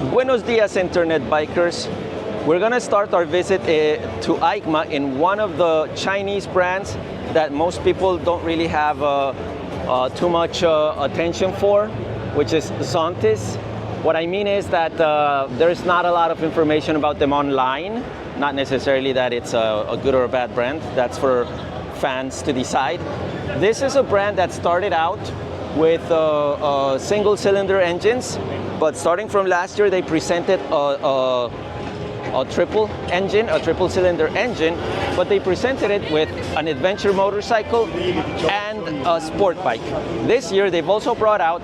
Buenos dias, Internet bikers. We're going to start our visit to EICMA in one of the Chinese brands that most people don't really have too much attention for, which is Zontes. What I mean is that there's not a lot of information about them online, not necessarily that it's a good or a bad brand. That's for fans to decide. This is a brand that started out with single-cylinder engines, but starting from last year, they presented a triple-cylinder engine, but they presented it with an adventure motorcycle and a sport bike. This year, they've also brought out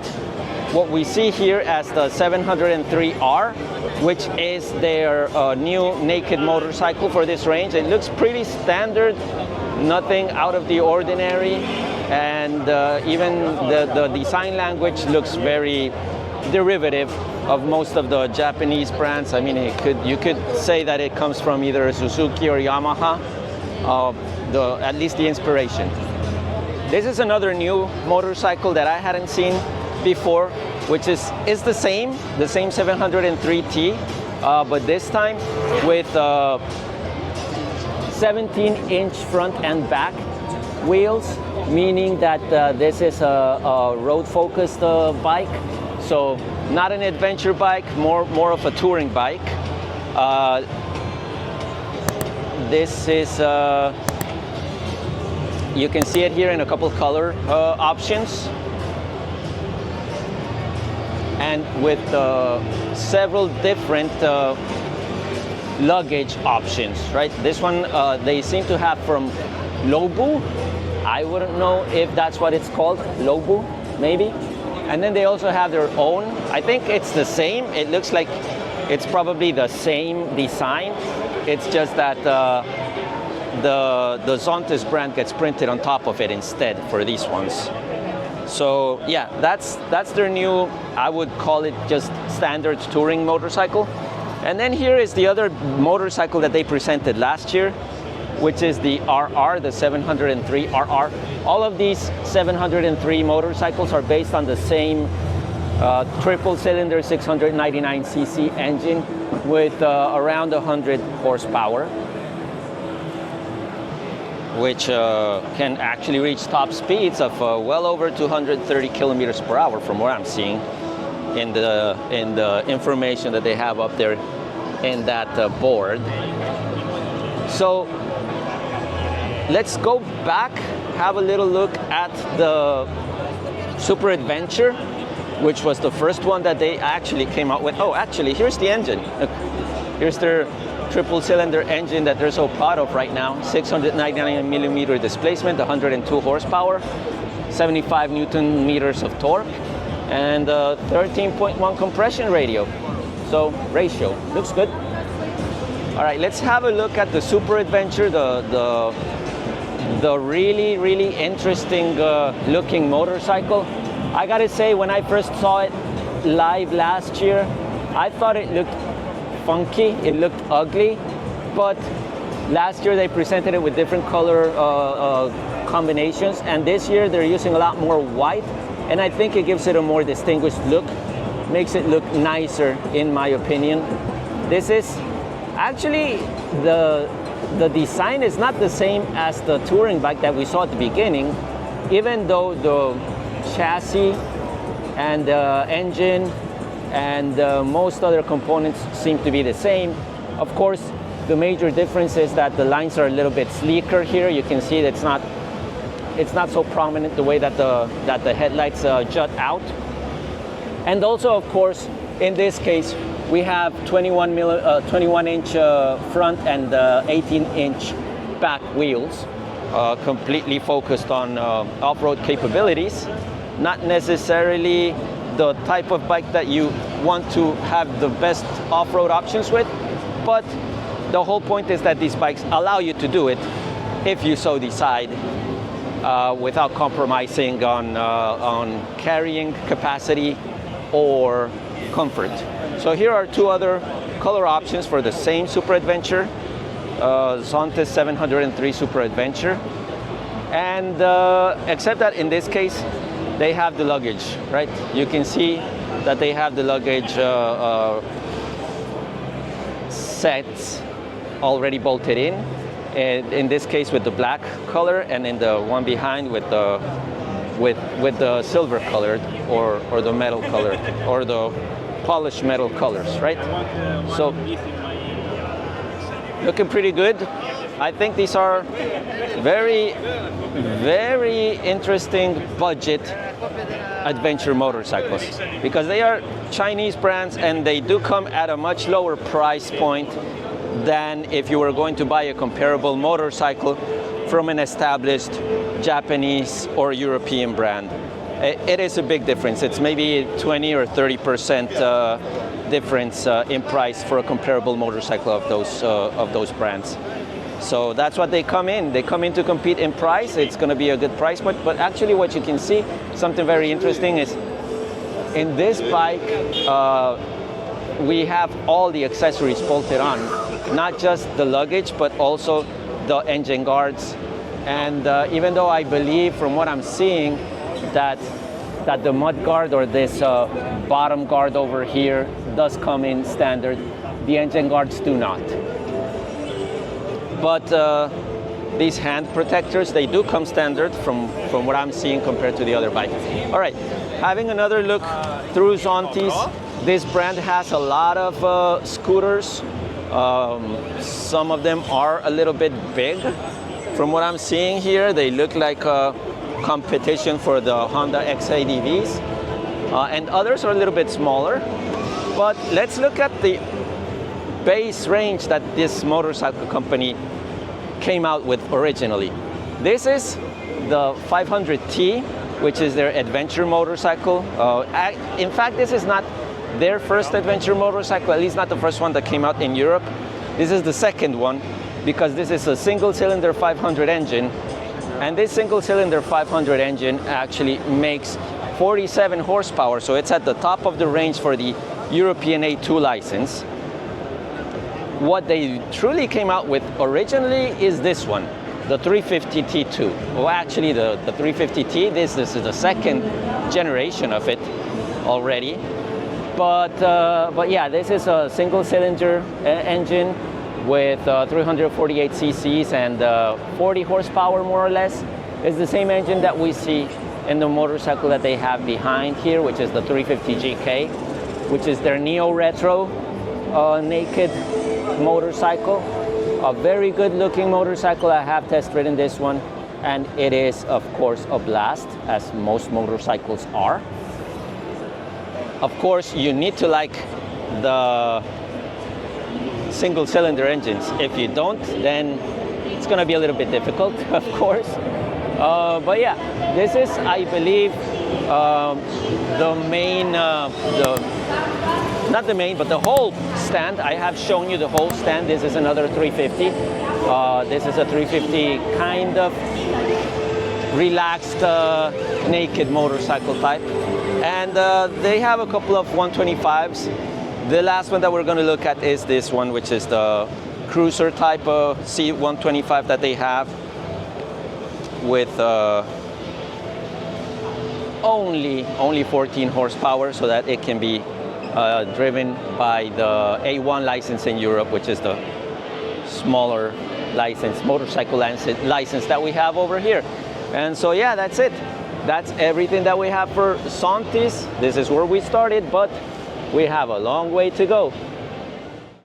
what we see here as the 703R, which is their new naked motorcycle for this range. It looks pretty standard, nothing out of the ordinary, and even the design language looks very derivative of most of the Japanese brands. I mean, you could say that it comes from either Suzuki or Yamaha, at least the inspiration. This is another new motorcycle that I hadn't seen before, which is the same 703T, but this time with 17-inch front and back wheels, meaning that this is a road-focused bike. So not an adventure bike, more of a touring bike. This is, you can see it here in a couple color options, and with several different luggage options, right? This one they seem to have from Lobu. I wouldn't know if that's what it's called, Lobu, maybe. And then they also have their own. I think it's the same. It looks like it's probably the same design. It's just that the Zontes brand gets printed on top of it instead for these ones. So yeah, that's their new, I would call it just standard touring motorcycle. And then here is the other motorcycle that they presented last year, which is the RR, the 703 RR. All of these 703 motorcycles are based on the same triple-cylinder 699cc engine with around 100 horsepower, which can actually reach top speeds of well over 230 kilometers per hour from what I'm seeing in the information that they have up there in that board. So let's go back, have a little look at the Super Adventure, which was the first one that they actually came out with. Oh, actually, here's the engine. Look, here's their triple-cylinder engine that they're so proud of right now. 699 millimeter displacement, 102 horsepower, 75 Newton meters of torque, and 13.1 compression ratio. Ratio, looks good. All right, let's have a look at the Super Adventure, the really, really interesting looking motorcycle. I gotta say, when I first saw it live last year, I thought it looked funky, it looked ugly, but last year they presented it with different color combinations, and this year they're using a lot more white, and I think it gives it a more distinguished look, makes it look nicer in my opinion. This is actually, the design is not the same as the touring bike that we saw at the beginning, even though the chassis and the engine and most other components seem to be the same. Of course, the major difference is that the lines are a little bit sleeker here. You can see that it's not so prominent the way that the headlights jut out. And also, of course, in this case, we have 21-inch front and 18-inch back wheels, completely focused on off-road capabilities. Not necessarily the type of bike that you want to have the best off-road options with, but the whole point is that these bikes allow you to do it if you so decide, without compromising on carrying capacity or comfort. So here are two other color options for the same Super Adventure, Zontes 703 Super Adventure, and except that in this case they have the luggage, right? You can see that they have the luggage sets already bolted in. And in this case with the black color, and in the one behind with the silver colored or the metal colored or the polished metal colors, right? So looking pretty good. I think these are very, very interesting budget adventure motorcycles because they are Chinese brands and they do come at a much lower price point than if you were going to buy a comparable motorcycle from an established Japanese or European brand. It is a big difference. It's maybe 20 or 30% difference in price for a comparable motorcycle of those brands. So that's what they come in. They come in to compete in price. It's going to be a good price point. But actually what you can see, something very interesting is in this bike, we have all the accessories bolted on. Not just the luggage, but also the engine guards. And even though I believe from what I'm seeing that the mud guard or this bottom guard over here does come in standard, the engine guards do not. But these hand protectors, they do come standard from what I'm seeing compared to the other bike. All right, having another look through Zontes, this brand has a lot of scooters. Some of them are a little bit big. From what I'm seeing here, they look like a competition for the Honda XADVs. And others are a little bit smaller. But let's look at the base range that this motorcycle company came out with originally. This is the 500T, which is their adventure motorcycle. In fact, this is not their first adventure motorcycle, at least not the first one that came out in Europe. This is the second one because this is a single-cylinder 500 engine, and this single-cylinder 500 engine actually makes 47 horsepower, so it's at the top of the range for the European A2 license. What they truly came out with originally is this one, the 350 T2. Well, actually the 350 T, this is the second generation of it already. But yeah, this is a single-cylinder engine with 348 cc's and 40 horsepower more or less. It's the same engine that we see in the motorcycle that they have behind here, which is the 350 GK, which is their neo-retro naked motorcycle. A very good looking motorcycle. I have test ridden this one, and it is of course a blast, as most motorcycles are. Of course, you need to like the single cylinder engines. If you don't, then it's going to be a little bit difficult, of course. But yeah, this is, I believe, the main, not the main, but the whole stand. I have shown you the whole stand. This is another 350. This is a 350 kind of relaxed, naked motorcycle type. And they have a couple of 125s. The last one that we're going to look at is this one, which is the cruiser type of C125 that they have with only 14 horsepower, so that it can be driven by the A1 license in Europe, which is the smaller license, motorcycle license that we have over here. And so yeah, that's it. That's everything that we have for Zontes. This is where we started, but we have a long way to go.